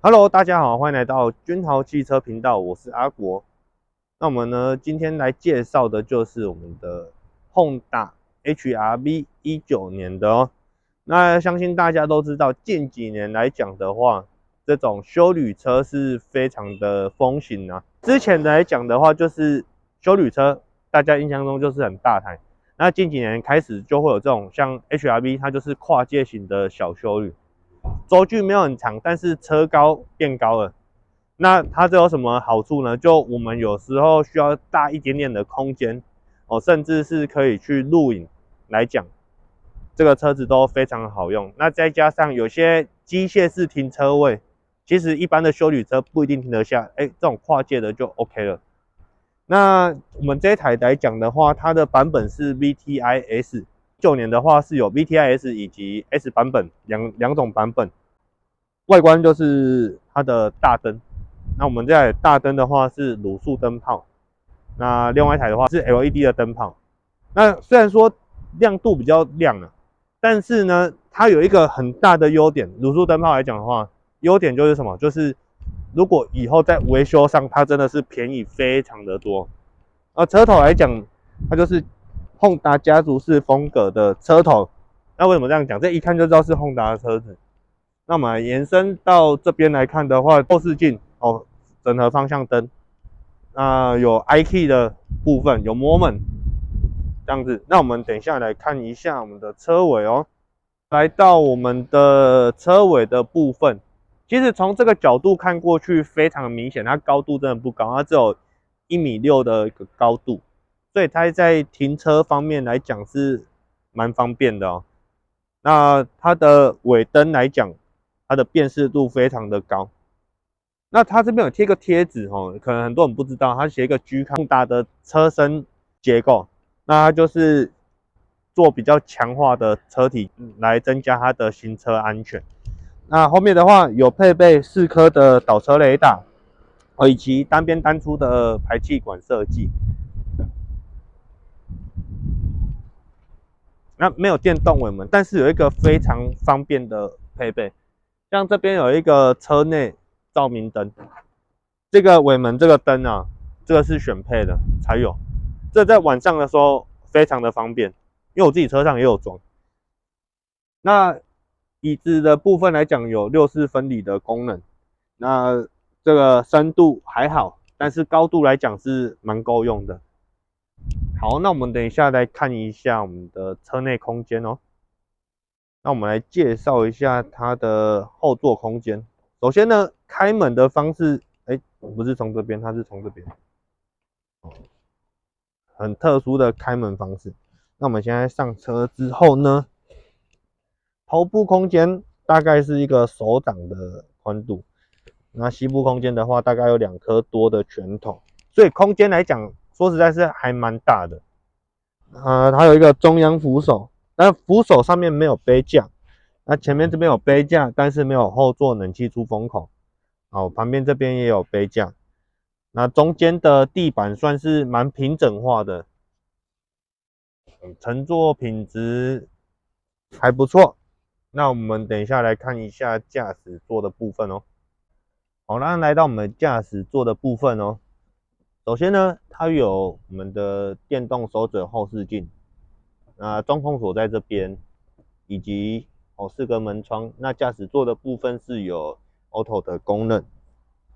Hello，大家好，欢迎来到君豪汽车频道，我是阿国。那我们呢，今天来介绍的就是我们的 Honda HR-V 19年的哦。那相信大家都知道，近几年来讲的话，这种休旅车是非常的风行啊。之前来讲的话，就是休旅车，大家印象中就是很大台。那近几年开始就会有这种像 HR-V， 它就是跨界型的小休旅。轴距没有很长，但是车高变高了。那它这有什么好处呢？就我们有时候需要大一点点的空间哦，甚至是可以去露营来讲，这个车子都非常好用。那再加上有些机械式停车位，其实一般的休旅车不一定停得下，这种跨界的就 OK 了。那我们这一台来讲的话，它的版本是 VTIS。19年的话是有 VTIS 以及 S 版本两种版本，外观就是它的大灯。那我们这台大灯的话是卤素灯泡，那另外一台的话是 LED 的灯泡。那虽然说亮度比较亮了，但是呢，它有一个很大的优点，卤素灯泡来讲的话，优点就是什么？就是如果以后在维修上，它真的是便宜非常的多。车头来讲，它就是Honda家族式风格的车头。那为什么这样讲？这一看就知道是Honda的车子。那么延伸到这边来看的话，后视镜哦，整合方向灯，那有 iKey 的部分，有 Moment 这样子。那我们等一下来看一下我们的车尾哦。来到我们的车尾的部分，其实从这个角度看过去非常明显，它高度真的不高，它只有1.6米的一个高度。所以它在停车方面来讲是蛮方便的哦。那它的尾灯来讲，它的辨识度非常的高。那它这边有贴个贴纸哦，可能很多人不知道，它写一个 G 康达的车身结构，那它就是做比较强化的车体来增加它的行车安全。那后面的话有配备4颗的倒车雷达，以及单边单出的排气管设计。那没有电动尾门，但是有一个非常方便的配备，像这边有一个车内照明灯，这个尾门这个灯啊，这个是选配的才有，这在晚上的时候非常的方便，因为我自己车上也有装。那椅子的部分来讲，有6/4分离的功能，那这个深度还好，但是高度来讲是蛮够用的。好，那我们等一下来看一下我们的车内空间哦。那我们来介绍一下它的后座空间。首先呢，开门的方式，不是从这边，它是从这边，很特殊的开门方式。那我们现在上车之后呢，头部空间大概是一个手掌的宽度，那膝部空间的话，大概有2颗多的拳头，所以空间来讲，说实在是还蛮大的。它有一个中央扶手，那扶手上面没有杯架，那前面这边有杯架，但是没有后座冷气出风口。旁边这边也有杯架，那中间的地板算是蛮平整化的，乘坐品质还不错。那我们等一下来看一下驾驶座的部分哦。好，那来到我们驾驶座的部分哦。首先呢，它有我们的电动手指后视镜，那中控锁在这边，以及4个门窗。那驾驶座的部分是有 Auto 的功能。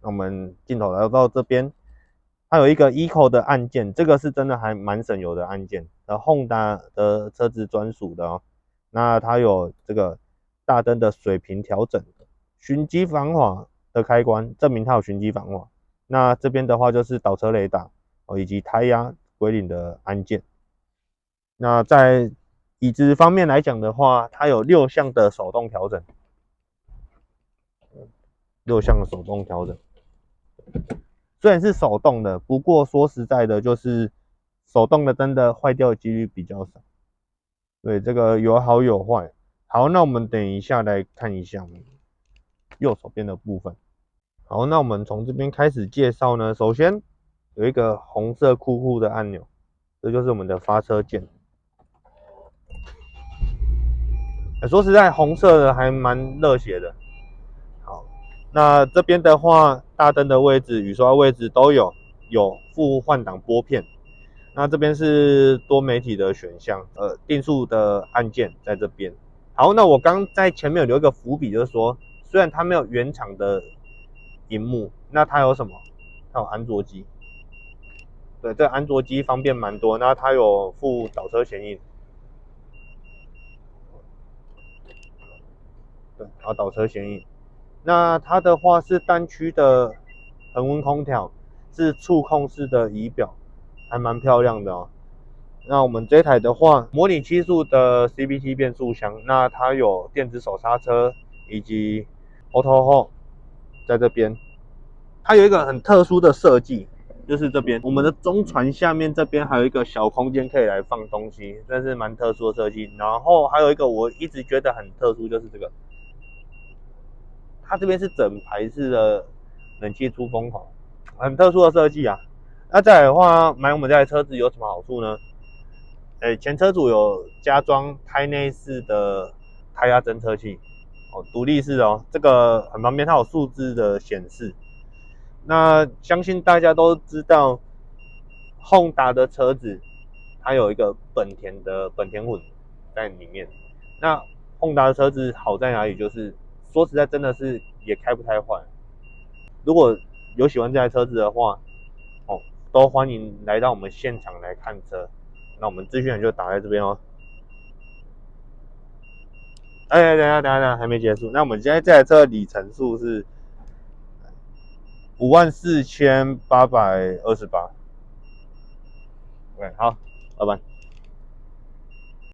那我们镜头来到这边，它有一个 Eco 的按键，这个是真的还蛮省油的按键，Honda 的车子专属的哦。那它有这个大灯的水平调整，循迹防滑的开关，证明它有循迹防滑。那这边的话就是倒车雷达以及胎压归零的按键。那在椅子方面来讲的话，它有6项的手动调整，6项的手动调整。虽然是手动的，不过说实在的，就是手动的灯的坏掉的几率比较少。对，这个有好有坏。好，那我们等一下来看一下我们右手边的部分。好，那我们从这边开始介绍呢。首先有一个红色酷酷的按钮，这就是我们的发车键。说实在，红色的还蛮热血的。好，那这边的话，大灯的位置、雨刷位置都有附换挡拨片。那这边是多媒体的选项，定速的按键在这边。好，那我刚在前面有留一个伏笔，就是说，虽然它没有原厂的萤幕，那它有什么？它有安卓机。对，这安卓机方便蛮多。那它有附倒车显影，对，然后倒车显影。那它的话是单区的恒温空调，是触控式的仪表，还蛮漂亮的哦。那我们这台的话，模拟7速的 CVT 变速箱，那它有电子手刹车以及 Auto Hold 在这边。它有一个很特殊的设计，就是这边我们的中船下面这边还有一个小空间可以来放东西，这是蛮特殊的设计。然后还有一个我一直觉得很特殊，就是这个，它这边是整排式的冷气出风口，很特殊的设计啊。那再来的话，买我们这台车子有什么好处呢？前车主有加装胎内式的胎压侦测器，独立式的哦，这个很方便，它有数字的显示。那相信大家都知道，Honda 的车子它有一个本田混在里面。那 Honda 的车子好在哪里？就是说实在，真的是也开不太坏。如果有喜欢这台车子的话，都欢迎来到我们现场来看车。那我们资讯就打在这边哦。等一下，还没结束。那我们现在这台车的里程数是54828。对，好，老板。